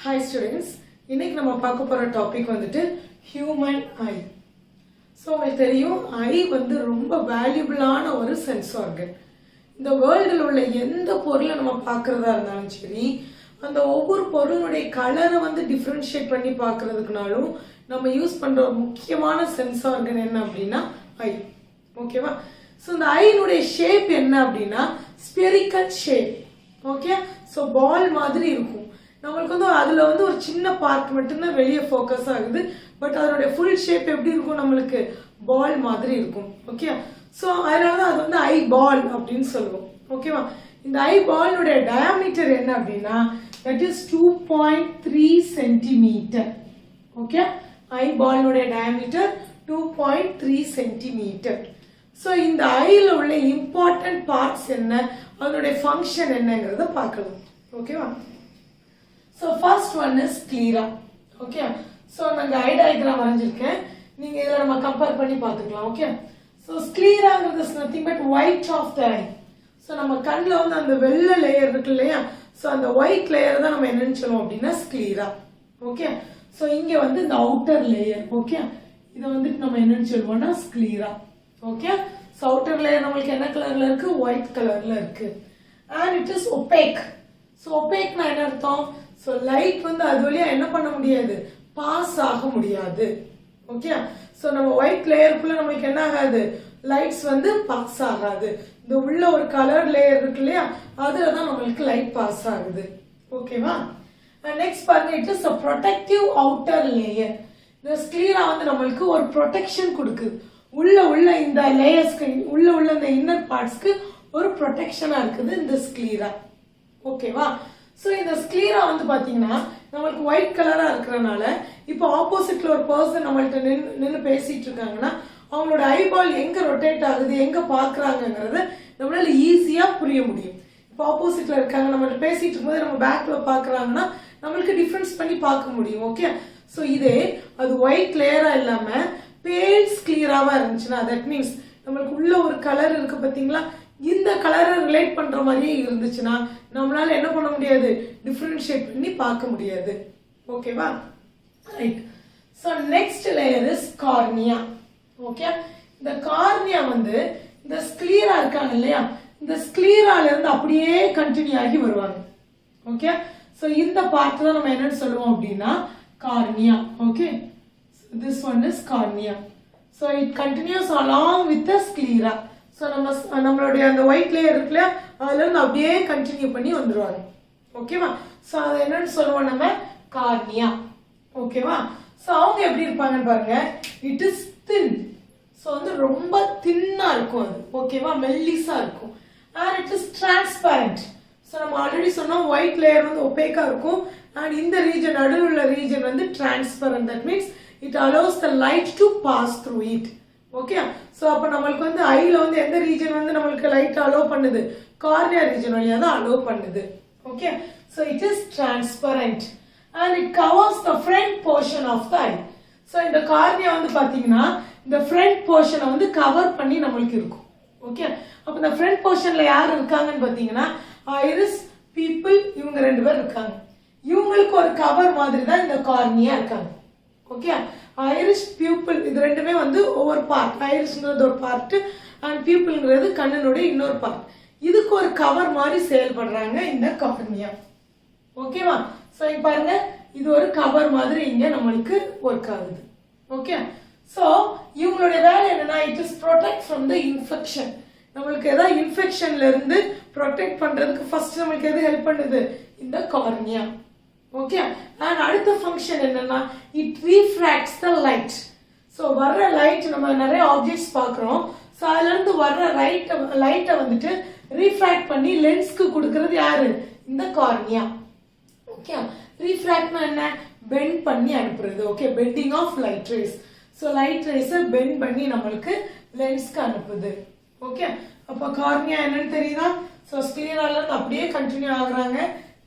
Hi students, இன்னைக்கு நம்ம பார்க்க போற டாபிக் வந்துட்டு human eye. So உங்களுக்கு தெரியும் ஐ வந்து ரொம்ப வேல்யூபிளான ஒரு சென்ஸ் ஆர்கன். இந்த வேர்ல்டில் உள்ள எந்த பொருளை நம்ம பார்க்கறதா இருந்தாலும் சரி, அந்த ஒவ்வொரு பொருளுடைய கலரை வந்து டிஃபரன்ஷியேட் பண்ணி பார்க்கறதுக்குனாலும் நம்ம யூஸ் பண்ற ஒரு முக்கியமான சென்ஸ் ஆர்கன் என்ன அப்படின்னா ஐ. ஓகேவா? ஸோ இந்த ஐனுடைய ஷேப் என்ன அப்படின்னா ஸ்பெரிக்கல் ஷேப். ஓகே, ஸோ பால் மாதிரி இருக்கும். நம்மளுக்கு வந்து அதில் வந்து ஒரு சின்ன பார்ட் மட்டும்தான் வெளியே ஃபோக்கஸ் ஆகுது, பட் அதனுடைய ஃபுல் ஷேப் எப்படி இருக்கும், நம்மளுக்கு பால் மாதிரி இருக்கும். ஓகே, ஸோ அதனால தான் அது வந்து ஐ பால் அப்படின்னு சொல்லுவோம். ஓகேவா? இந்த ஐ பாலுடைய டயாமீட்டர் என்ன அப்படின்னா that is 2.3 centimetre. Okay, eye பாலுடைய டயாமீட்டர் 2.3 சென்டிமீட்டர். ஸோ இந்த ஐல உள்ள இம்பார்ட்டன்ட் பார்ட்ஸ் என்ன, அதனுடைய ஃபங்க்ஷன் என்னங்கிறத பார்க்கலாம். ஓகேவா? So first one is sclera. Okay, so நாங்கள் ஐ டயக்ராம் வரைஞ்சிருக்கேன், நீங்கள் இதில் நம்ம கம்பேர் பண்ணி பார்த்துக்கலாம். ஓகே, ஸோ ஸ்க்லீராங்கிறது is nothing but white of the eye. So நம்ம கண்ணில் வந்து அந்த வெள்ளை லேயர் இருக்கு இல்லையா, ஸோ அந்த ஒயிட் லேயர் தான் நம்ம என்னன்னு சொல்லுவோம் அப்படின்னா ஸ்க்லீரா. ஓகே, ஸோ இங்கே வந்து இந்த அவுட்டர் லேயர். ஓகே, இதை வந்துட்டு நம்ம என்னன்னு சொல்லுவோம்னா sclera. Okay, so outer layer நம்மளுக்கு என்ன கலர்ல இருக்கு, ஒயிட் கலர்ல இருக்கு. And it is opaque. So ஒபேக்னா என்ன அர்த்தம், ஸோ லைட் வந்து அது வழியா என்ன பண்ண முடியாது, பாஸ் ஆக முடியாது. ஓகே, ஸோ நம்ம ஒயிட் லேயருக்குள்ள நம்மளுக்கு என்ன ஆகாது, லைட்ஸ் வந்து பாஸ் ஆகாது. இந்த உள்ள ஒரு கலர் லேயர் இருக்கு இல்லையா, அதுல தான் நம்மளுக்கு லைட் பாஸ் ஆகுது. ஓகேவா? நெக்ஸ்ட் பாருங்க, it is a protective outer layer. இந்த ஸ்க்லீரா வந்து நம்மளுக்கு ஒரு ப்ரொடெக்ஷன் கொடுக்குது. உள்ள இந்த லேயர்ஸ்க்கு உள்ள இந்த இன்னர் பார்ட்ஸ்க்கு ஒரு ப்ரொடெக்ஷனா இருக்குது இந்த ஸ்க்லீரா. ஓகேவா? ஸோ இந்த ஸ்க்லீரா வந்து பாத்தீங்கன்னா நம்மளுக்கு ஒயிட் கலரா இருக்கிறனால இப்போ ஆப்போசிட்ல ஒரு பர்சன் நம்மள்ட்ட நின்று பேசிட்டு இருக்காங்கன்னா அவங்களோட ஐபால் எங்க ரொட்டேட் ஆகுது, எங்க பாக்குறாங்கிறத நம்மளால ஈஸியா புரிய முடியும். இப்போ ஆப்போசிட்ல இருக்காங்க, நம்மள்ட்ட பேசிட்டு இருக்கும்போது நம்ம பேக்ல பாக்குறாங்கன்னா நம்மளுக்கு டிஃபரன்ஸ் பண்ணி பார்க்க முடியும். ஓகே, ஸோ இதே அது ஒயிட் லேயரா இல்லாம பேல் ஸ்க்லீராவா இருந்துச்சுன்னா, தட் மீன்ஸ் நம்மளுக்கு உள்ள ஒரு கலர் இருக்கு பாத்தீங்களா, இந்த கலரை ரிலேட் பண்ற மாதிரியே இருந்துச்சுன்னா நம்மளால என்ன பண்ண முடியாது, டிஃபரன்ஷியேட் பண்ணி பார்க்க முடியாது. ஓகேவா? Right. So next layer is cornea. Okay, இந்த கார்னியா வந்து இந்த ஸ்க்லீரா இருக்காங்க இல்லையா, இந்த ஸ்க்லீரால இருந்து அப்படியே கண்டினியூ ஆகி வருவாங்க. ஓகே, ஸோ இந்த பார்ட் தான் நம்ம என்னன்னு சொல்லுவோம் அப்படின்னா cornea. Okay, this one is cornea. So it continues along with the sclera. So நம்மளுடைய அந்த ஒயிட் லேயர் இருக்குல்ல, அதுல இருந்து அப்படியே கண்டினியூ பண்ணி வந்துருவாங்க. ஓகேவா? ஸோ அதை என்னன்னு சொல்லுவோம் நம்ம கார்னியா. ஓகேவா? ஸோ அவங்க எப்படி இருப்பாங்கன்னு பாருங்க, இட் இஸ் தின். ஸோ வந்து ரொம்ப தின்னா இருக்கும் அது. ஓகேவா? மெல்லிசா இருக்கும். And it is transparent. So நம்ம ஆல்ரெடி சொன்னோம் ஒயிட் லேயர் வந்து ஒபேக்கா இருக்கும், அண்ட் இந்த ரீஜன் நடுவில் உள்ள ரீஜன் வந்து transparent. That means it allows the light to pass through it. Okay, so அப்ப நமக்கு வந்து ஐல வந்து எந்த ரீஜன் வந்து நமக்கு லைட் அலோ பண்ணுது, கார்னியா ரீஜன் வழியா தான் அலோ பண்ணுது. Okay, so it is transparent and it covers the front portion of the eye. So இந்த கார்னியா வந்து பாத்தீங்கன்னா இந்த front portion வந்து கவர் பண்ணி நமக்கு இருக்கும். ஓகே, அப்ப இந்த front portionல யார் இருக்காங்கன்னு பாத்தீங்கன்னா ஐரிஸ் பீப்பிள், இவங்க ரெண்டு பேர் இருக்காங்க. இவங்களுக்கு ஒரு கவர் மாதிரி தான் இந்த கார்னியா இருக்காங்க. ஓகே, ஐரிஷ் பியூப்பிள் இது ரெண்டுமே வந்து ஒவ்வொரு பார்ட். ஐரிஷ்ங்கிறது ஒரு பார்ட் அண்ட் பியூப்பிள்ங்கிறது கண்ணினுடைய இன்னொரு பார்ட். இதுக்கு ஒரு கவர் மாதிரி செயல்படுறாங்க இந்த கார்னியா. ஓகேவா? சோ இங்க பாருங்க, இது ஒரு கவர் மாதிரி இங்க நம்மளுக்கு ஒர்க் ஆகுது. ஓகே, சோ இவங்களுடைய வேலை என்னன்னா it is protect from the infection. நம்மளுக்கு ஏதாவது இன்ஃபெக்ஷன்ல இருந்து ப்ரொடெக்ட் பண்றதுக்கு ஃபர்ஸ்ட் நம்மளுக்கு எது ஹெல்ப் பண்ணுது, இந்த கார்னியா. ஓகே, அண்ட் அடுத்த ஃபங்க்ஷன் என்னன்னா இட் ரீஃப்ராக்ட்ஸ் த லைட். ஸோ வர்ற லைட், நம்ம நிறைய ஆப்ஜெக்ட்ஸ் பார்க்குறோம், ஸோ அதுல இருந்து வர்ற லைட்டை வந்துட்டு ரீஃப்ராக்ட் பண்ணி லென்ஸ்க்கு கொடுக்கறது யாரு, இந்த கார்னியா. ஓகே, ரீஃப்ராக்ட்னா என்ன, பெண்ட் பண்ணி அனுப்புறது. Okay, bending of light rays. So light ரேஸை பெண்ட் பண்ணி நம்மளுக்கு லென்ஸ்க்கு அனுப்புது. ஓகே, அப்போ கார்னியா என்னன்னு தெரியுதா, ஸோ ஸ்க்லீரால இருந்து அப்படியே கண்டினியூ ஆகுறாங்க,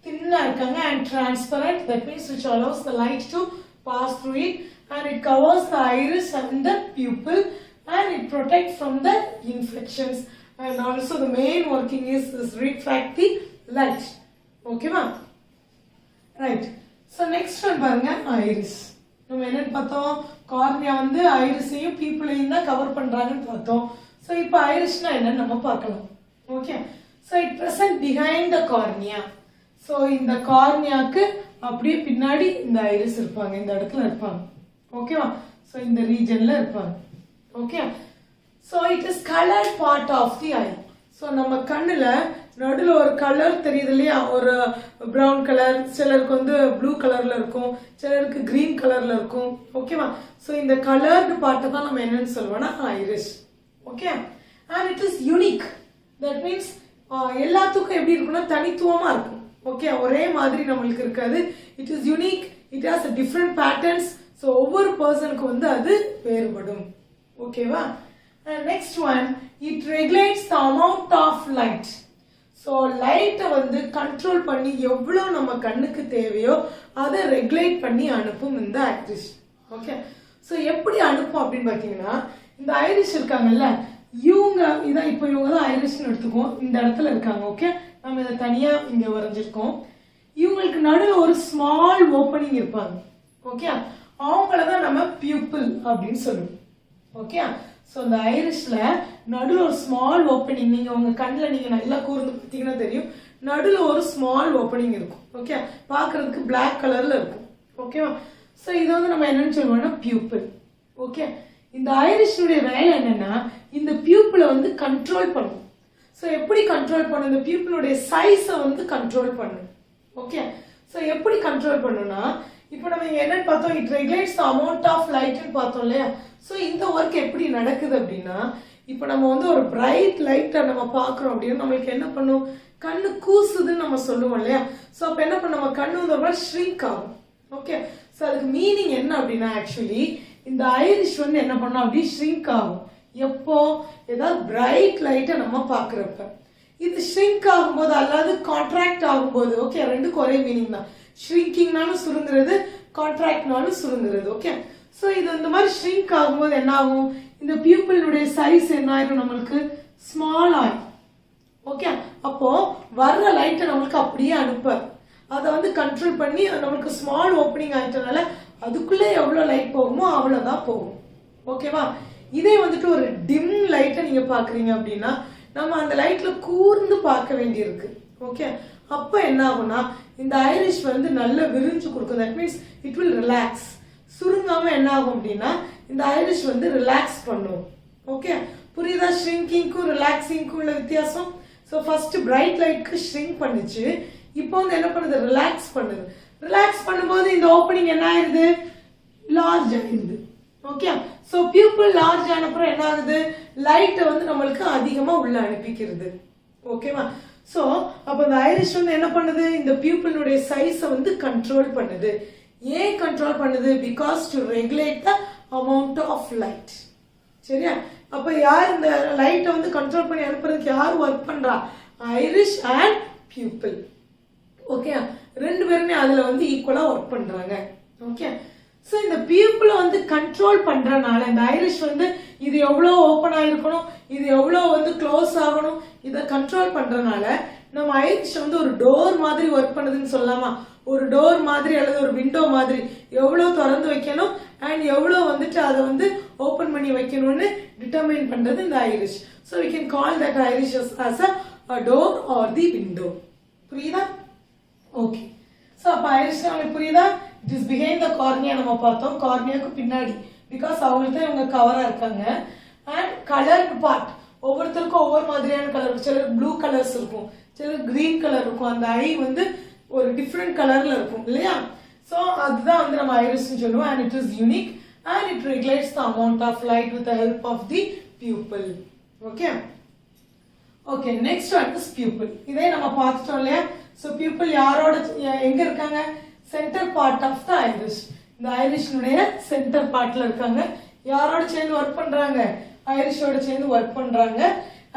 thinner இருக்காங்க and transparent, that means which allows the light to pass through it, and it covers the iris and the pupil, and it protects from the infections, and also the main working is refract the light. Okay ma? Right. So next one பாருங்க iris. நம்ம என்னன்னு பார்த்தோம், cornea வந்து ஐரிஸையும் பீப்புளையும் தான் cover பண்றாங்கன்னு பார்த்தோம். So இப்போ ஐரிஸ்னா என்னன்னு நம்ம பார்க்கலாம். Okay, so it present behind the cornea. So இந்த கார்னியாக்கு அப்படியே பின்னாடி இந்த ஐரிஸ் இருப்பாங்க, இந்த இடத்துல இருப்பாங்க. ஓகேவா, ஸோ இந்த ரீஜன்ல இருப்பாங்க. Okay, so it is coloured part of the eye. So நம்ம கண்ணுல நடுவில் ஒரு கலர் தெரியுது இல்லையா, ஒரு ப்ரௌன் கலர், சிலருக்கு வந்து ப்ளூ கலர்ல இருக்கும், சிலருக்கு கிரீன் கலர்ல இருக்கும். ஓகேவா, ஸோ இந்த கலர்டு பார்ட்டை தான் நம்ம என்னன்னு சொல்லுவோம்னா iris. Okay, and it is unique. That means எல்லாத்துக்கும் எப்படி இருக்குன்னா தனித்துவமா இருக்கும். ஓகே, ஒரே மாதிரி நம்மளுக்கு இருக்காது. It is unique, it has different patterns. So ஒவ்வொரு பர்சனுக்கு வந்து அது வேறுபடும். ஓகேவா, next one, it regulates the amount of light. So லைட்டை வந்து கண்ட்ரோல் பண்ணி எவ்வளோ நம்ம கண்ணுக்கு தேவையோ அதை ரெகுலேட் பண்ணி அனுப்பும் இந்த ஐரிஸ். ஓகே, ஸோ எப்படி அனுப்பும் அப்படின்னு பார்த்தீங்கன்னா, இந்த ஐரிஸ் இருக்காங்கல்ல, இவங்க இதான் இப்போ இவங்க தான் ஐரிஸ்ன்னு எடுத்துக்குவோம். இந்த இடத்துல இருக்காங்க. ஓகே, நம்ம இதை தனியாக இங்கே வரைஞ்சிருக்கோம். இவங்களுக்கு நடுவில் ஒரு ஸ்மால் ஓப்பனிங் இருப்பாங்க. ஓகே, அவங்கள தான் நம்ம பியூப்பிள் அப்படின்னு சொல்லுவோம். ஓகே, ஸோ இந்த ஐரிஸ்ல நடுவில் ஒரு ஸ்மால் ஓப்பனிங், நீங்க உங்க கண்ணில் நீங்க நல்லா கூர்ந்து பார்த்தீங்கன்னா தெரியும், நடுவில் ஒரு ஸ்மால் ஓப்பனிங் இருக்கும். ஓகே, பார்க்கறதுக்கு பிளாக் கலர்ல இருக்கும். ஓகேவா, ஸோ இது வந்து நம்ம என்னன்னு சொல்லுவோம்னா பியூப்பிள். ஓகே, இந்த ஐரிஷுடைய வேலை என்னன்னா இந்த பியூப்பிளை வந்து கண்ட்ரோல் பண்ணும். ஸோ எப்படி கண்ட்ரோல் பண்ணும், இந்த பியூப்பிளுடைய சைஸை வந்து கண்ட்ரோல் பண்ணும். ஓகே, ஸோ எப்படி கண்ட்ரோல் பண்ணும்னா, இப்போ நம்ம இங்க என்னன்னு பார்த்தோம், it regulates the amount of லைட்னு பார்த்தோம் இல்லையா. ஸோ இந்த ஒர்க் எப்படி நடக்குது அப்படின்னா, இப்போ நம்ம வந்து ஒரு பிரைட் லைட்டை நம்ம பார்க்குறோம் அப்படின்னா நம்மளுக்கு என்ன பண்ணும், கண்ணு கூசுதுன்னு நம்ம சொல்லுவோம் இல்லையா. ஸோ அப்போ என்ன பண்ணும், நம்ம கண்ணு வந்து ஒரு மாதிரி ஷ்ரிங்க் ஆகும். ஓகே, ஸோ அதுக்கு மீனிங் என்ன அப்படின்னா, ஆக்சுவலி இந்த ஐரிஷ் வந்து என்ன பண்ணும், அப்படி ஷ்ரிங்க் ஆகும். எப்போ, ஏதாவது பிரைட் லைட்டை நம்ம பார்க்குறப்ப. இது ஷ்ரிங்க் ஆகும்போது அல்லாது கான்ட்ராக்ட் ஆகும்போது, ஓகே, ரெண்டுக்கும் ஒரே மீனிங் தான். ஷ்ரிங்கிங்னாலும் சுருங்குறது, கான்ட்ராக்ட்னாலும் சுருங்குறது. ஓகே, ஸோ இது இந்த மாதிரி ஷ்ரிங்க் ஆகும்போது என்ன ஆகும், இந்த பியூப்பிளுடைய சைஸ் என்ன ஆயிரும், நம்மளுக்கு ஸ்மால் ஆயிடும். ஓகே, அப்போ வர்ற லைட்டை நம்மளுக்கு அப்படியே அனுப்ப அதை வந்து கண்ட்ரோல் பண்ணி நம்மளுக்கு ஸ்மால் ஓப்பனிங் ஆயிட்டனால அதுக்குள்ளே எவ்வளோ லைட் போகுமோ அவ்வளோதான் போகும். ஓகேவா, இதே வந்துட்டு ஒரு டிம் லைட்டை நீங்க பாக்குறீங்க அப்படின்னா நம்ம அந்த லைட்ல கூர்ந்து பார்க்க வேண்டியிருக்கு. ஓகே, அப்ப என்ன ஆகும்னா இந்த ஐரிஷ் வந்து நல்ல விரிஞ்சு கொடுக்கும். That means it will relax. சுருங்காம என்ன ஆகும் அப்படின்னா இந்த ஐரிஷ் வந்து ரிலாக்ஸ் பண்ணும். ஓகே, புரியுதா ஷ்ரிங்கிங்க்கும் ரிலாக்ஸிங்க்கும் உள்ள வித்தியாசம்? ஸோ ஃபர்ஸ்ட் பிரைட் லைட்க்கு ஷ்ரிங்க் பண்ணுச்சு, இப்போ வந்து என்ன பண்ணுது, ரிலாக்ஸ் பண்ணுது. ரிலாக்ஸ் பண்ணும்போது இந்த ஓப்பனிங் என்ன ஆயிருது, லார்ஜ் ஆயிருது. ஓகே, ஸோ பியூப்பிள் லார்ஜ் ஆனப்புறம் என்ன ஆகுது, லைட்டை வந்து நம்மளுக்கு அதிகமா உள்ள அனுப்பிக்கிறது. ஓகேவா, ஸோ அப்போ இந்த ஐரிஷ் வந்து என்ன பண்ணுது, இந்த பியூப்பிளுடைய சைஸை வந்து கண்ட்ரோல் பண்ணுது. ஏன் கண்ட்ரோல் பண்ணுது, because to regulate the amount of light. சரியா, அப்ப யார் இந்த லைட்டை வந்து கண்ட்ரோல் பண்ணி அனுப்புறதுக்கு யார் ஒர்க் பண்றா, ஐரிஷ் அண்ட் பியூப்பிள். ஓகே, ரெண்டு பேருமே அதுல வந்து ஈக்குவலா ஒர்க் பண்றாங்க. ஓகே, ஸோ இந்த பியூப்பிளை வந்து கண்ட்ரோல் பண்றதுனால இந்த ஐரிஷ் வந்து இது எவ்வளோ ஓப்பன் ஆயிருக்கணும், இது எவ்வளோ வந்து க்ளோஸ் ஆகணும், இதை கண்ட்ரோல் பண்றதுனால நம்ம ஐரிஷ் வந்து ஒரு டோர் மாதிரி ஒர்க் பண்ணுதுன்னு சொல்லலாமா. ஒரு டோர் மாதிரி அல்லது ஒரு விண்டோ மாதிரி எவ்வளோ திறந்து வைக்கணும் அண்ட் எவ்வளோ வந்துட்டு அதை வந்து ஓப்பன் பண்ணி வைக்கணும்னு டிட்டர்மைன் பண்றது இந்த iris. So we can call that iris as a door or the window. புரியுதா? ஓகே, ஸோ அப்போ ஐரிஷ் நம்மளுக்கு புரியுதா? It is behind the cornea நம்ம பார்த்தோம், கார்னியாவுக்கு பின்னாடி, பிகாஸ் அவங்களுக்கு தான் இவங்க கவரா இருக்காங்க. அண்ட் கலர் பார்ட் ஒவ்வொருத்தருக்கும் ஒவ்வொரு மாதிரியான கலர், சிலர் ப்ளூ கலர்ஸ் இருக்கும், சிலர் கிரீன் கலர் இருக்கும். அந்த ஐ வந்து ஒரு டிஃப்ரெண்ட் கலர்ல இருக்கும் இல்லையா. ஸோ அதுதான் வந்து நம்ம ஐரிஷ்னு சொல்லுவோம். And it is unique and it regulates the amount of light with the help of the pupil. Okay, okay, next one is pupil. இதே நம்ம பார்த்துட்டோம் இல்லையா. ஸோ பியூப்பிள் யாரோட எங்க இருக்காங்க, centre part of the iris. இந்த ஐரிஷனுடைய சென்டர் பார்ட்ல இருக்காங்க. யாரோட சேர்ந்து ஒர்க் பண்றாங்க, ஐரிஷோட சேர்ந்து ஒர்க் பண்றாங்க.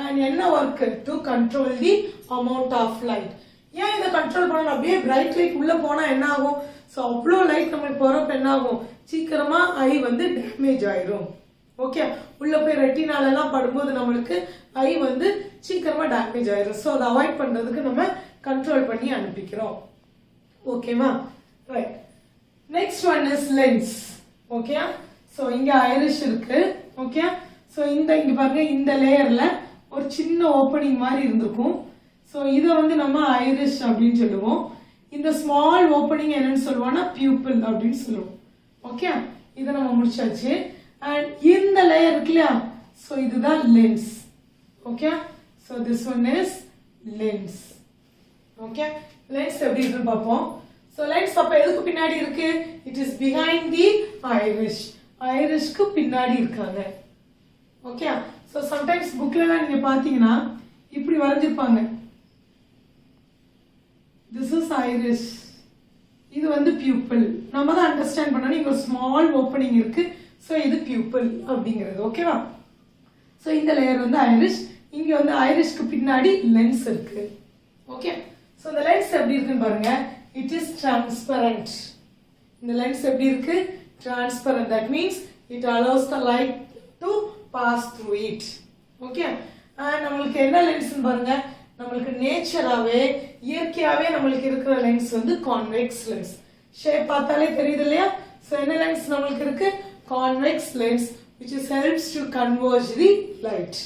அண்ட் என்ன work, to control the amount of light. ஏன் இதை கண்ட்ரோல் பண்ணணும், அப்படியே பிரைட் லைட் உள்ள போனா என்ன ஆகும், ஸோ அவ்வளோ லைட் நம்மளுக்கு போறப்ப என்ன ஆகும், சீக்கிரமா ஐ வந்து டேமேஜ் ஆயிரும். ஓகே, உள்ள போய் ரெட்டினால எல்லாம் படும்போது நம்மளுக்கு ஐ வந்து சீக்கிரமா டேமேஜ் ஆயிரும். ஸோ அதை அவாய்ட் பண்றதுக்கு நம்ம கண்ட்ரோல் பண்ணி அனுப்பிக்கிறோம். ஓகேவா, right. Next one is lens. Okay, so இங்க ஐரிஷ் இருக்கு. ஓகே, ஸோ இங்க பாருங்க, இந்த லேயர்ல ஒரு சின்ன ஓப்பனிங் மாதிரி இருந்திருக்கும். ஸோ இதை வந்து நம்ம ஐரிஷ் அப்படின்னு சொல்லுவோம். இந்த ஸ்மால் ஓப்பனிங் என்னன்னு சொல்லுவோம்னா பியூப்பிள் அப்படின்னு சொல்லுவோம். ஓகே, இதை நம்ம முடிச்சாச்சு. அண்ட் இந்த லேயர் இருக்கு இல்லையா, ஸோ இதுதான் lens. Okay, so this one is lens. Okay, lens எப்படி இருக்குன்னு பார்ப்போம். ஸோ லென்ஸ் அப்ப எதுக்கு பின்னாடி இருக்கு? It is behind the iris. ஐரிஷ்க்கு பின்னாடி இருக்காங்க. ஓகே, ஸோ சம்டைம்ஸ் புக்லாம் நீங்க பாத்தீங்கன்னா இப்படி வரைஞ்சிருப்பாங்க. திஸ் இஸ் ஐரிஷ், இது வந்து பியூப்பிள். நம்ம தான் அண்டர்ஸ்டாண்ட் பண்ணணும். இங்க ஒரு ஸ்மால் ஓப்பனிங் இருக்கு, ஸோ இது பியூப்பிள் அப்படிங்கிறது. ஓகேவா? ஸோ இந்த லேயர் வந்து ஐரிஷ், இங்க வந்து ஐரிஷ்க்கு பின்னாடி லென்ஸ் இருக்கு. ஓகே, ஸோ இந்த லென்ஸ் எப்படி இருக்குன்னு பாருங்க. It is transparent. இந்த லென்ஸ் எப்படி இருக்கு? Transparent. That means it allows the light to pass through it. Okay, நம்மளுக்கு என்ன லென்ஸ் பாருங்க, நம்மளுக்கு நேச்சராகவே இயற்கையாகவே நம்மளுக்கு இருக்கிற லென்ஸ் வந்து கான்வெக்ஸ் லென்ஸ். ஷேப் பார்த்தாலே தெரியுது இல்லையா? ஸோ என்ன லென்ஸ் நம்மளுக்கு இருக்கு? Convex lens which helps to converge the light.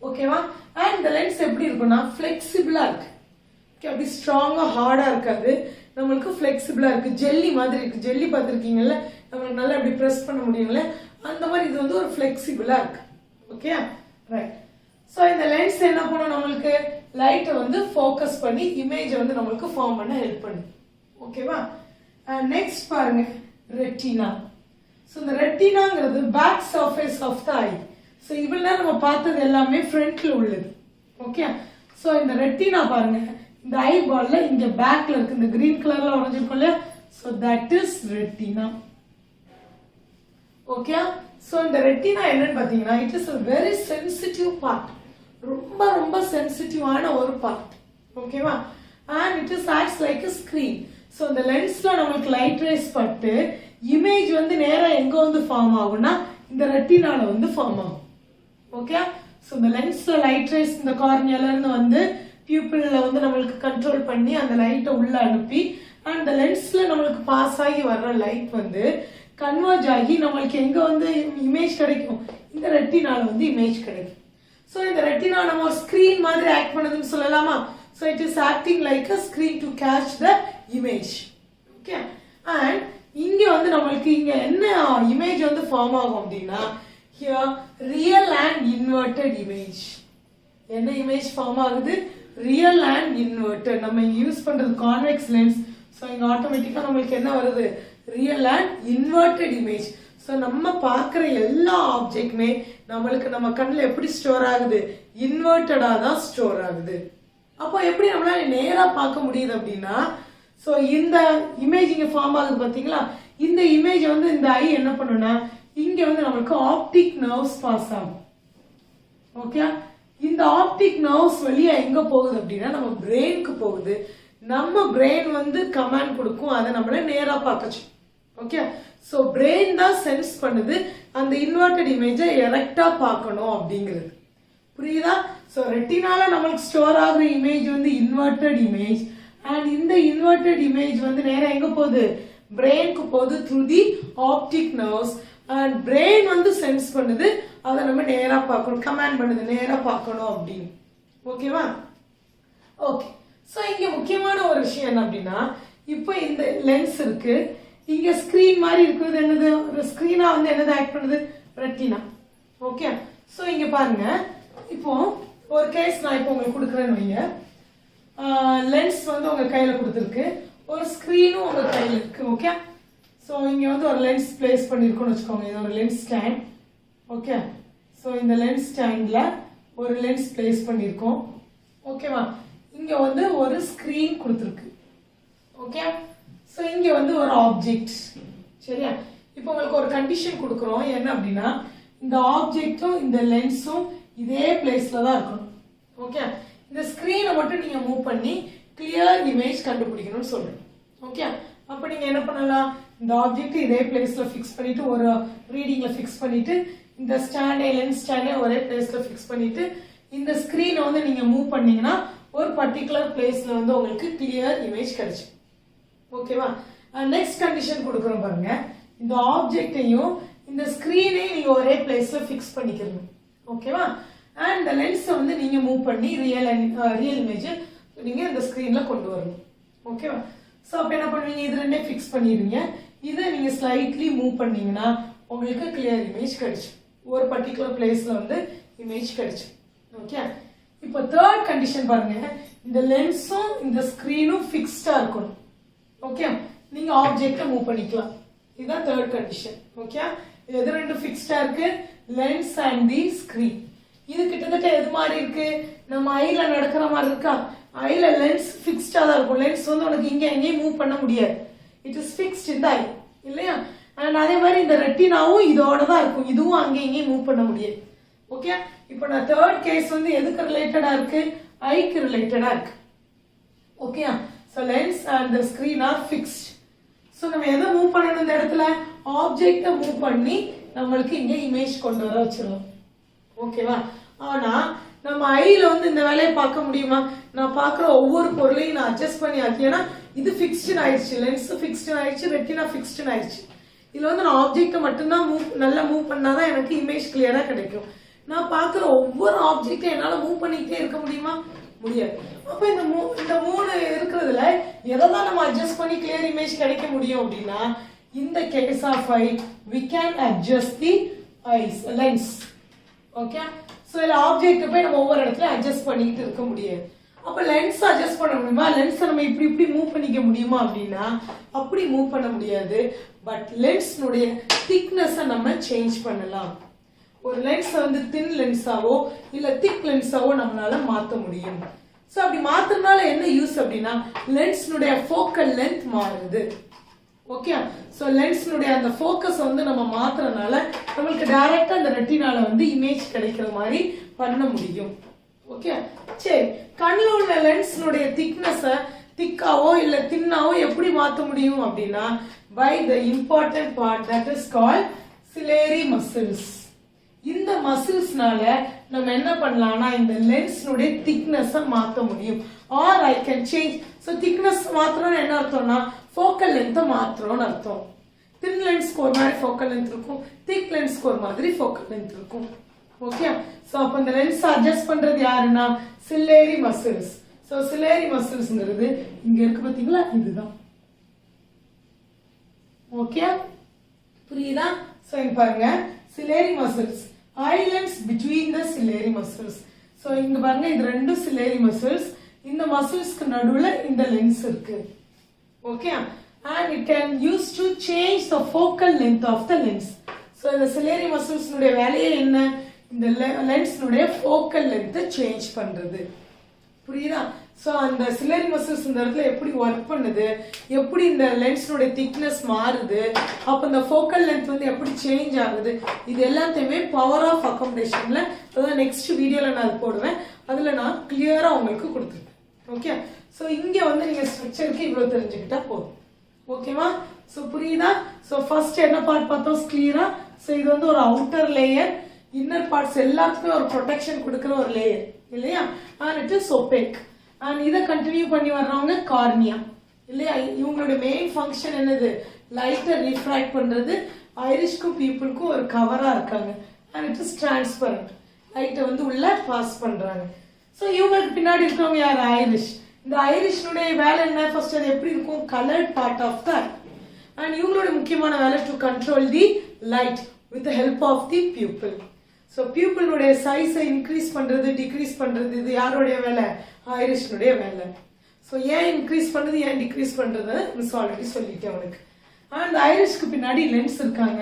ஓகேவா? அண்ட் இந்த லென்ஸ் எப்படி இருக்கும்னா ஃபிளெக்சிபிளா இருக்கு. ஓகே, அப்படி ஸ்ட்ராங்கா ஹார்டா இருக்காது, நம்மளுக்கு ஃபிளெக்சிபிளா இருக்கு. ஜெல்லி மாதிரி இருக்கு. ஜெல்லி பார்த்துருக்கீங்கல்ல, நம்மளுக்கு நல்லா அப்படி ப்ரெஸ் பண்ண முடியும்ல, அந்த மாதிரி இது வந்து ஒரு ஃபிளெக்சிபிளா இருக்கு. Okay, right. ஸோ இந்த லென்ஸ் என்ன பண்ணும்? நம்மளுக்கு லைட்டை வந்து ஃபோக்கஸ் பண்ணி இமேஜை வந்து நம்மளுக்கு ஃபார்ம் பண்ண ஹெல்ப் பண்ணும். ஓகேவா? நெக்ஸ்ட் பாருங்க, ரெட்டினா. ஸோ இந்த ரெட்டினாங்கிறது back surface of the eye. So இவ்வளவு நேரம் நம்ம பார்த்தது எல்லாமே ஃப்ரண்ட்ல உள்ளது. ஓகே, ஸோ இந்த ரெட்டினா பாருங்க, இந்த ஐ பால்ல இங்க பேக்ல இருக்கு, இந்த கிரீன் கலர்ல வரைஞ்சிருக்கோம் இல்லையா? So that is retina. Okay, so இந்த ரெட்டினா என்னன்னு பார்த்தீங்கன்னா it is a very sensitive part. ரொம்ப ரொம்ப சென்சிட்டிவான ஒரு பார்ட். ஓகேவா? And it is acts like a screen. So இந்த லென்ஸ்ல நம்மளுக்கு லைட் ரேஸ் பட்டு இமேஜ் வந்து நேரா எங்க வந்து ஃபார்ம் ஆகும்னா இந்த ரெட்டினால வந்து ஃபார்ம் ஆகும். ஓகே, ஸோ இந்த லென்ஸ்ல லைட் ரேஸ் இந்த கார்னியால இருந்து வந்து பியூப்பிள்ல வந்து நம்மளுக்கு கண்ட்ரோல் பண்ணி அந்த லைட்டை உள்ள அனுப்பி அண்ட் இந்த லென்ஸ்ல நம்மளுக்கு பாஸ் ஆகி வர்ற லைட் வந்து கன்வர்ஜ் ஆகி நம்மளுக்கு எங்க வந்து இமேஜ் கிடைக்கும்? இந்த ரெட்டினால வந்து இமேஜ் கிடைக்கும். ஸோ இந்த ரெட்டினா நம்ம ஒரு ஸ்கிரீன் மாதிரி ஆக்ட் பண்ணுதுன்னு சொல்லலாமா? So it is acting like a screen to catch the image. Okay, and இங்க வந்து நம்மளுக்கு இங்க என்ன இமேஜ் வந்து ஃபார்ம் ஆகும் அப்படின்னா here real and inverted image. என்ன இமேஜ் ஃபார்ம் ஆகுது? Real and inverted. நம்ம இங்க யூஸ் பண்றது கான்வெக்ஸ் லென்ஸ். ஸோ இங்க ஆட்டோமேட்டிக்கா நம்மளுக்கு என்ன வருது? Real and inverted image. So நம்ம பார்க்குற எல்லா ஆப்ஜெக்ட்மே நம்மளுக்கு நம்ம கண்ணில் எப்படி ஸ்டோர் ஆகுது? இன்வெர்டடா தான் ஸ்டோர் ஆகுது. அப்போ எப்படி நம்மளால நேரா பார்க்க முடியுது அப்படின்னா, ஸோ இந்த இமேஜ் இங்க ஃபார்ம் ஆகுது பார்த்தீங்களா? இந்த இமேஜ் வந்து இந்த ஐ என்ன பண்ணுன்னா இங்க வந்து நம்மளுக்கு ஆப்டிக் நர்வ்ஸ் பாஸ் ஆகும். ஓகே, இந்த ஆப்டிக் நர்வ்ஸ் வழியா எங்க போகுது அப்படின்னா நம்ம பிரெயினுக்கு போகுது. நம்ம பிரெயின் வந்து கமாண்ட் கொடுக்கும், அதை நம்மள நேரா பார்க்கச்சு. ஓகே, ஸோ பிரெயின் தான் சென்ஸ் பண்ணுது அந்த இன்வெர்டட் இமேஜை எரெக்டா பார்க்கணும் அப்படிங்கிறது. புரியுதா? ஸோ ரெட்டினால நம்மளுக்கு ஸ்டோர் ஆகுற இமேஜ் வந்து இன்வெர்டட் இமேஜ். அண்ட் இந்த இன்வெர்டட் இமேஜ் வந்து நேரா எங்க போகுது? பிரெயினுக்கு போகுது through the optic nerves. And brain வந்து சென்ஸ் பண்ணுது, அதை நம்ம நேரா பார்க்கணும், கமாண்ட் பண்ணுது நேரா பார்க்கணும் அப்படின்னு. ஓகேவா? ஓகே, ஸோ இங்க முக்கியமான ஒரு விஷயம் என்ன அப்படின்னா, இப்போ இந்த லென்ஸ் இருக்கு, இங்க ஸ்கிரீன் மாதிரி இருக்கிறது என்னது? ஒரு ஸ்கிரீனா வந்து என்னது ஆக்ட் பண்ணுது? ரெட்டினா. ஓகே, ஸோ இங்க பாருங்க, இப்போ ஒரு கேஸ் நான் இப்போ உங்களுக்கு கொடுக்குறேன்னு வைங்க. லென்ஸ் வந்து உங்க கையில கொடுத்துருக்கு, ஒரு ஸ்கிரீனும் உங்க கையில இருக்கு. ஓகே, ஸோ இங்க வந்து ஒரு லென்ஸ் பிளேஸ் பண்ணிருக்கோம்னு வச்சுக்கோங்க. இது ஒரு லென்ஸ் ஸ்டாண்ட். ஓகே, ஸோ இந்த லென்ஸ் ஸ்டாண்ட்ல ஒரு லென்ஸ் பிளேஸ் பண்ணிருக்கோம். ஓகேவா? இங்க வந்து ஒரு ஸ்கிரீன் கொடுத்துருக்கு. ஓகே, ஸோ இங்க வந்து ஒரு ஆப்ஜெக்ட். சரியா? இப்போ உங்களுக்கு ஒரு கண்டிஷன் கொடுக்குறோம், என்ன அப்படின்னா இந்த ஆப்ஜெக்டும் இந்த லென்ஸும் இதே பிளேஸ்ல தான் இருக்கணும். ஓகே, இந்த ஸ்கிரீனை மட்டும் நீங்க மூவ் பண்ணி கிளியர் இமேஜ் கண்டுபிடிக்கணும்னு சொல்றேன். ஓகே, அப்ப நீங்க என்ன பண்ணலாம்? இந்த ஆப்ஜெக்ட் இதே பிளேஸ்ல ஃபிக்ஸ் பண்ணிட்டு ஒரு ரீடிங்ல ஃபிக்ஸ் பண்ணிட்டு இந்த ஸ்டாண்டே லென்ஸ் ஸ்டாண்டே ஒரே பிளேஸ்ல ஃபிக்ஸ் பண்ணிட்டு இந்த ஸ்கிரீனை வந்து நீங்க மூவ் பண்ணீங்கன்னா ஒரு பர்டிகுலர் பிளேஸ்ல வந்து உங்களுக்கு கிளியர் இமேஜ் கிடைச்சு. ஓகேவா? நெக்ஸ்ட் கண்டிஷன் கொடுக்குறோம் பாருங்க. இந்த ஆப்ஜெக்டையும் இந்த ஸ்கிரீனையும் நீங்க ஒரே பிளேஸ்ல ஃபிக்ஸ் பண்ணிக்கிறீங்க. ஓகேவா? அண்ட் இந்த லென்ஸை வந்து நீங்க மூவ் பண்ணி ரியல் இமேஜ் நீங்க இந்த ஸ்கிரீன்ல கொண்டு வரணும். ஓகேவா? ஸோ அப்போ என்ன பண்ணுவீங்க, இது ரெண்டே ஃபிக்ஸ் பண்ணிடுவீங்க. இதை நீங்க ஸ்லைட்லி மூவ் பண்ணீங்கன்னா உங்களுக்கு கிளியர் இமேஜ் கிடைச்சு ஒரு பர்டிகுலர் பிளேஸ்ல வந்து இமேஜ் கிடைச்சு. ஓகே, இப்போ தேர்ட் கண்டிஷன் பாருங்க. இந்த லென்ஸும் இந்த ஸ்கிரீனும் ஃபிக்ஸ்டா இருக்கணும். ஓகே, நீங்க ஆப்ஜெக்டை மூவ் பண்ணிக்கலாம். இதுதான் தேர்ட் கண்டிஷன். ஓகே, எது ரெண்டும் ஃபிக்ஸ்டா இருக்கு, லென்ஸ் அண்ட் தி ஸ்கிரீன். இது கிட்டத்தட்ட எது மாதிரி இருக்கு, நம்ம ஐல நடக்கிற மாதிரி இருக்கா? ஐல லென்ஸ் ஃபிக்ஸ்டா தான் இருக்கும். லென்ஸ் வந்து உனக்கு இங்க எங்கேயும் மூவ் பண்ண முடியாது. இட் இஸ் ஃபிக்ஸ்ட் இந்த ஐ இல்லையா? அண்ட் அதே மாதிரி இந்த ரெட்டினாவும் இதோட தான் இருக்கும். இதுவும் அங்கே எங்கேயும் மூவ் பண்ண முடியாது. ஓகே, இப்போ நான் தேர்ட் கேஸ் வந்து எதுக்கு ரிலேட்டடா இருக்கு, ஐக்கு ரிலேட்டடா இருக்கு. Okay, so lens and the screen are fixed. So நம்ம எதை மூவ் பண்ணணும், இந்த இடத்துல ஆப்ஜெக்டை மூவ் பண்ணி நம்மளுக்கு இங்க இமேஜ் கொண்டு வர வச்சிருவோம். ஓகேவா? ஆனா நம்ம ஐல வந்து இந்த வேலையை பார்க்க முடியுமா? நான் பார்க்குற ஒவ்வொரு பொருளையும் நான் அட்ஜஸ்ட் பண்ணி ஏன்னா இது ஃபிக்ஸ்டு ஆயிடுச்சு, லென்ஸ் ஃபிக்ஸ்டு ஆயிடுச்சு, ரெட்டினா ஃபிக்ஸ்டு ஆயிடுச்சு. இதுல வந்து நான் ஆப்ஜெக்டை மட்டும்தான் நல்லா மூவ் பண்ணாதான் எனக்கு இமேஜ் கிளியரா கிடைக்கும். நான் பார்க்குற ஒவ்வொரு ஆப்ஜெக்டையும் என்னால மூவ் பண்ணிக்கிட்டே இருக்க முடியுமா? முடியாது. அப்ப இந்த மூணு இருக்கிறதுல எதான் நம்ம அட்ஜஸ்ட் பண்ணி கிளியர் இமேஜ் கிடைக்க முடியும் அப்படின்னா, இந்த case of eye we can adjust the lens. Okay, so இதுல ஆப்ஜெக்ட் போய் நம்ம ஒவ்வொரு இடத்துல அட்ஜஸ்ட் பண்ணிட்டு இருக்க முடியாது. அப்ப லென்ஸ் அட்ஜஸ்ட் பண்ண முடியுமா? லென்ஸ் நம்ம இப்படி மூவ் பண்ணிக்க முடியுமா அப்படின்னா அப்படி மூவ் பண்ண முடியாது. பட் லென்ஸ்னுடைய திக்னஸ் நம்ம சேஞ்ச் பண்ணலாம். ஒரு லென்ஸ் வந்து தின் லென்ஸாவோ இல்ல திக் லென்ஸாவோ நம்மளால மாத்த முடியும். சோ அப்படி மாத்துறதுனால என்ன யூஸ் அப்படின்னா, லென்ஸ்னுடைய ஃபோக்கல் லென்த் மாறுது. ஓகே, சோ லென்ஸ்னுடைய அந்த ஃபோக்கஸ் வந்து நம்ம மாத்துறதுனால நம்மளுக்கு டைரக்டா அந்த ரெட்டினால வந்து இமேஜ் கிடைக்கிற மாதிரி பண்ண முடியும். ஓகே, சரி, கண்ணில் உள்ள லென்ஸ்னுடைய திக்னஸை திக்காவோ இல்ல தின்னாவோ எப்படி மாத்த முடியும் அப்படின்னா, by the important part that is called ciliary muscles. இந்த மசில்ஸ்னால நம்ம என்ன பண்ணலாம்னா இந்த லென்ஸ்னுடைய திக்னஸை மாத்த முடியும். Or I can change. So thickness மாத்திரம்னு என்ன அர்த்தம்னா ஃபோக்கல் லென்த்தை மாத்திரம்னு அர்த்தம். தின் லென்ஸ்க்கு ஒரு மாதிரி ஃபோக்கல் லென்த் இருக்கும், திக் லென்ஸ்க்கு ஒரு மாதிரி ஃபோக்கல் லென்த் இருக்கும். ஓகே, ஸோ அப்போ இந்த லென்ஸ் அட்ஜஸ்ட் பண்றது யாருன்னா சிலேரி மசில்ஸ். ஸோ சிலேரி மசில்ஸ்ங்கிறது இங்க இருக்கு பாத்தீங்களா, இதுதான். ஓகே, புரியுதா? ஸோ இங்க பாருங்க, ciliary muscles, islands between the ciliary muscles. So இங்க பாருங்க, இது ரெண்டும் சிலேரி மசில்ஸ். இந்த மசில்ஸ்க்கு நடுவுல இந்த லென்ஸ் இருக்கு. Okay, and it can use to change the focal length of the lens. So இந்த சிலேரி மசில்ஸ்னுடைய வேலையே என்ன, இந்த லென்ஸ்னுடைய ஃபோக்கல் லென்த்தை சேஞ்ச் பண்றது. புரியுதா? சோ அந்த சிலேரி மசில்ஸ் இந்த இடத்துல எப்படி ஒர்க் பண்ணுது, எப்படி இந்த லென்ஸ்னுடைய திக்னஸ் மாறுது, அப்ப இந்த ஃபோக்கல் லென்த் வந்து எப்படி சேஞ்ச் ஆகுது, இது எல்லாத்தையுமே பவர் ஆஃப் அகாமடேஷன்ல அதாவது நெக்ஸ்ட் வீடியோல நான் போடுவேன். அதுல நான் கிளியரா உங்களுக்கு கொடுத்துருக்கேன். ஓகே, சோ இங்க வந்து நீங்க ஸ்ட்ரக்சருக்கு இவ்வளவு தெரிஞ்சுக்கிட்டா போதும். ஓகேவா? சோ புரியுதா? சோ ஃபர்ஸ்ட் என்ன பார்ட் பார்த்தோம், ஸ்க்ளீரா. சோ இது வந்து ஒரு அவுட்டர் லேயர், இன்னர் பார்ட்ஸ் எல்லாத்துக்கும் ஒரு ப்ரொடெக்ஷன் கொடுக்கிற ஒரு லேயர் இல்லையா? and it is opaque. and இத கண்டினியூ பண்ணி வர்றவங்க கார்னியா இல்லையா? இவங்களுடைய மெயின் ஃபங்க்ஷன் என்னது, லைட்டை ரிஃப்ராக்ட் பண்றது. ஐரிஷ்க்கும் பீப்புளுக்கும் ஒரு கவரா இருக்காங்க. and it is transparent. லைட்டை வந்து உள்ள பாஸ் பண்றாங்க. சோ இவங்களுக்கு பின்னாடி இருக்கிறவங்க யார், ஐரிஷ். இந்த ஐரிஷ்னுடைய வேலை என்ன, ஃபர்ஸ்ட் அது எப்படி இருக்கும், coloured part of the. and இவங்களோட முக்கியமான வேலை to control the light with the help of the pupil. So பியூப்பிளுடைய சைஸை இன்க்ரீஸ் பண்றது டிக்ரீஸ் பண்றது இது யாருடைய வேலை, ஐரிஷ்னுடைய வேலை. ஸோ ஏன் இன்க்ரீஸ் பண்றது ஏன் டிக்ரீஸ் பண்றது மிஸ் ஆல்ரெடி சொல்லிட்டேன் உனக்கு. அண்ட் ஐரிஷ்க்கு பின்னாடி லென்ஸ் இருக்காங்க.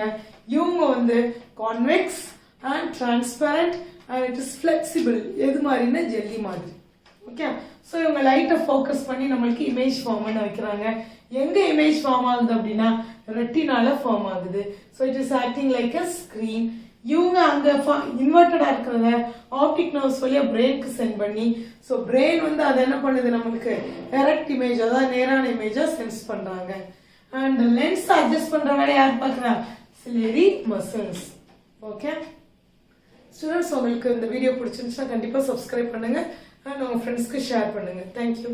இவங்க வந்து convex and transparent and it is flexible. எது மாதிரின்னா ஜெல்லி மாதிரி. ஓகே, ஸோ இவங்க லைட்டை ஃபோக்கஸ் பண்ணி நம்மளுக்கு இமேஜ் ஃபார்ம் பண்ண வைக்கிறாங்க. எங்க இமேஜ் ஃபார்ம் ஆகுது அப்படின்னா ரெட்டினால ஃபார்ம் ஆகுது. So it is acting like a screen. இவங்க அங்க இன்வெர்டடா இருக்கிறத ஆப்டிக் நர்வ்ஸ் வழியா பிரெயினுக்கு சென்ட் பண்ணி, ஸோ பிரெயின் வந்து அதை என்ன பண்ணுது, நம்மளுக்கு டைரக்ட் இமேஜ் அதாவது நேரான இமேஜா சென்ஸ் பண்றாங்க. அண்ட் லென்ஸ் அட்ஜஸ்ட் பண்ற வேலை யார் பார்க்கறா, சிலேரி மசில்ஸ். ஓகே ஸ்டூடெண்ட்ஸ், உங்களுக்கு இந்த வீடியோ பிடிச்சிருந்துச்சுன்னா கண்டிப்பா சப்ஸ்கிரைப் பண்ணுங்க அண்ட் உங்க ஃப்ரெண்ட்ஸ்க்கு ஷேர் பண்ணுங்க. தேங்க்யூ.